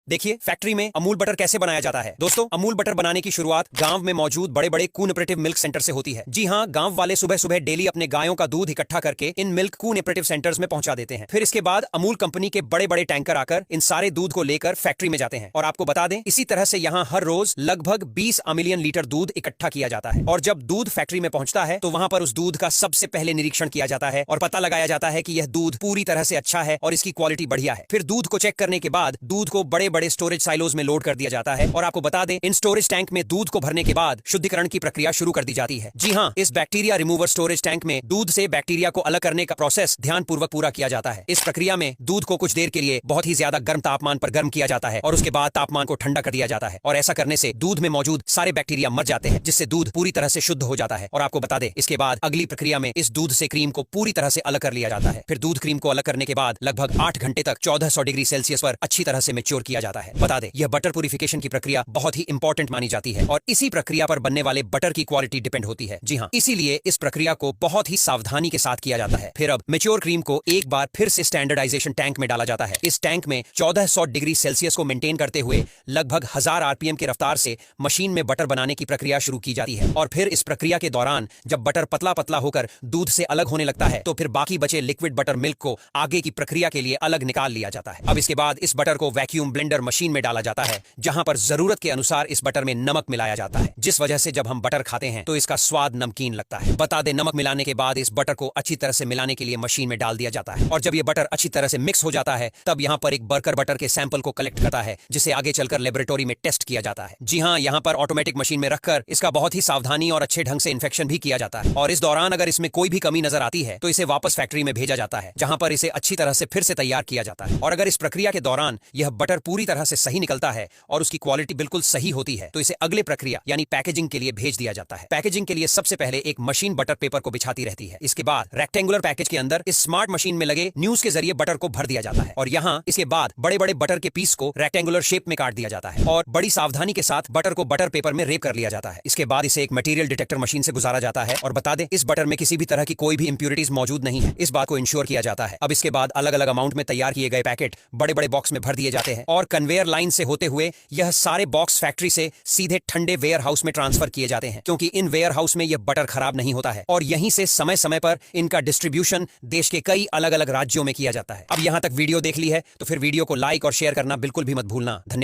देखिए फैक्ट्री में अमूल बटर कैसे बनाया जाता है। दोस्तों, अमूल बटर बनाने की शुरुआत गांव में मौजूद बड़े बड़े कोऑपरेटिव मिल्क सेंटर से होती है। जी हाँ, गांव वाले सुबह सुबह डेली अपने गायों का दूध इकट्ठा करके इन मिल्क कोऑपरेटिव सेंटर्स में पहुंचा देते हैं। फिर इसके बाद अमूल कंपनी के बड़े बड़े टैंकर आकर इन सारे दूध को लेकर फैक्ट्री में जाते हैं। और आपको बता दें, इसी तरह से यहाँ हर रोज लगभग 20 मिलियन लीटर दूध इकट्ठा किया जाता है। और जब दूध फैक्ट्री में पहुंचता है तो वहां पर उस दूध का सबसे पहले निरीक्षण किया जाता है और पता लगाया जाता है कि यह दूध पूरी तरह से अच्छा है और इसकी क्वालिटी बढ़िया है। फिर दूध को चेक करने के बाद दूध को बड़े बड़े स्टोरेज साइलोज में लोड कर दिया जाता है। और आपको बता दें, इन स्टोरेज टैंक में दूध को भरने के बाद शुद्धिकरण की प्रक्रिया शुरू कर दी जाती है। जी हाँ, इस बैक्टीरिया रिमूवर स्टोरेज टैंक में दूध से बैक्टीरिया को अलग करने का प्रोसेस ध्यानपूर्वक पूरा किया जाता है। इस प्रक्रिया में दूध को कुछ देर के लिए बहुत ही ज्यादा गर्म तापमान पर गर्म किया जाता है और उसके बाद तापमान को ठंडा कर दिया जाता है। और ऐसा करने से दूध में मौजूद सारे बैक्टीरिया मर जाते हैं, जिससे दूध पूरी तरह से शुद्ध हो जाता है। और आपको बता दें, इसके बाद अगली प्रक्रिया में इस दूध से क्रीम को पूरी तरह से अलग कर लिया जाता है। फिर दूध क्रीम को अलग करने के बाद लगभग 8 घंटे तक 1400 डिग्री सेल्सियस पर अच्छी तरह से मैच्योर किया जाता है। बता दें, यह बटर प्यूरिफिकेशन की प्रक्रिया बहुत ही इंपॉर्टेंट मानी जाती है और इसी प्रक्रिया पर बनने वाले बटर की क्वालिटी डिपेंड होती है। जी हाँ, इसीलिए इस प्रक्रिया को बहुत ही सावधानी के साथ किया जाता है। फिर अब मैच्योर क्रीम को एक बार फिर से स्टैंडर्डाइजेशन टैंक में डाला जाता है। इस टैंक में 1400 डिग्री सेल्सियस को मेंटेन करते हुए लगभग 1000 आरपीएम की रफ्तार से मशीन में बटर बनाने की प्रक्रिया शुरू की जाती है। और फिर इस प्रक्रिया के दौरान जब बटर पतला पतला होकर दूध से अलग होने लगता है तो फिर बाकी बचे लिक्विड बटर मिल्क को आगे की प्रक्रिया के लिए अलग निकाल लिया जाता है। अब इसके बाद इस बटर को वैक्यूम ब्लेंडर मशीन में डाला जाता है, जहां पर जरूरत के अनुसार इस बटर में नमक मिलाया जाता है, जिस वजह से जब हम बटर खाते हैं तो इसका स्वाद नमकीन लगता है। बता दें, नमक मिलाने के बाद इस बटर को अच्छी तरह से मिलाने के लिए मशीन में डाल दिया जाता है। और जब ये बटर अच्छी तरह से मिक्स हो जाता है तब यहाँ पर एक वर्कर बटर के सैंपल को कलेक्ट करता है, जिसे आगे चलकर लेबोरेटरी में टेस्ट किया जाता है। जी हाँ, यहाँ पर ऑटोमेटिक मशीन में रखकर इसका बहुत ही सावधानी और अच्छे ढंग से इन्फेक्शन भी किया जाता है। और इस दौरान अगर इसमें कोई भी कमी नजर आती है तो इसे वापस फैक्ट्री में भेजा जाता है, जहां पर इसे अच्छी तरह से फिर से तैयार किया जाता है। और अगर इस प्रक्रिया के दौरान यह बटर पूरी तरह से सही निकलता है और उसकी क्वालिटी बिल्कुल सही होती है तो इसे अगले प्रक्रिया यानी पैकेजिंग के लिए भेज दिया जाता है। पैकेजिंग के लिए सबसे पहले एक मशीन बटर पेपर को बिछाती रहती है। इसके बाद रेक्टेंगुलर पैकेज के अंदर इस स्मार्ट मशीन में लगे न्यूज के जरिए बटर को भर दिया जाता है। और यहाँ इसके बाद बड़े बड़े बटर के पीस को रेक्टेंगुलर शेप में काट दिया जाता है और बड़ी सावधानी के साथ बटर को बटर पेपर में रेप कर लिया जाता है। इसके बाद इसे एक मटेरियल डिटेक्टर मशीन से गुजारा जाता है। और बता दें, इस बटर में किसी भी तरह की कोई भी इंप्यूरिटीज मौजूद नहीं है, इस बात को इंश्योर किया जाता है। अब इसके बाद अलग अलग अमाउंट में तैयार किए गए पैकेट बड़े बड़े बॉक्स में भर दिए जाते हैं और कन्वेयर लाइन से होते हुए यह सारे बॉक्स फैक्ट्री से सीधे ठंडे वेयर हाउस में ट्रांसफर किए जाते हैं, क्योंकि इन वेयर हाउस में यह बटर खराब नहीं होता है। और यहीं से समय समय पर इनका डिस्ट्रीब्यूशन देश के कई अलग अलग राज्यों में किया जाता है। अब यहां तक वीडियो देख ली है तो फिर वीडियो को लाइक और शेयर करना बिल्कुल भी मत भूलना। धन्यवाद।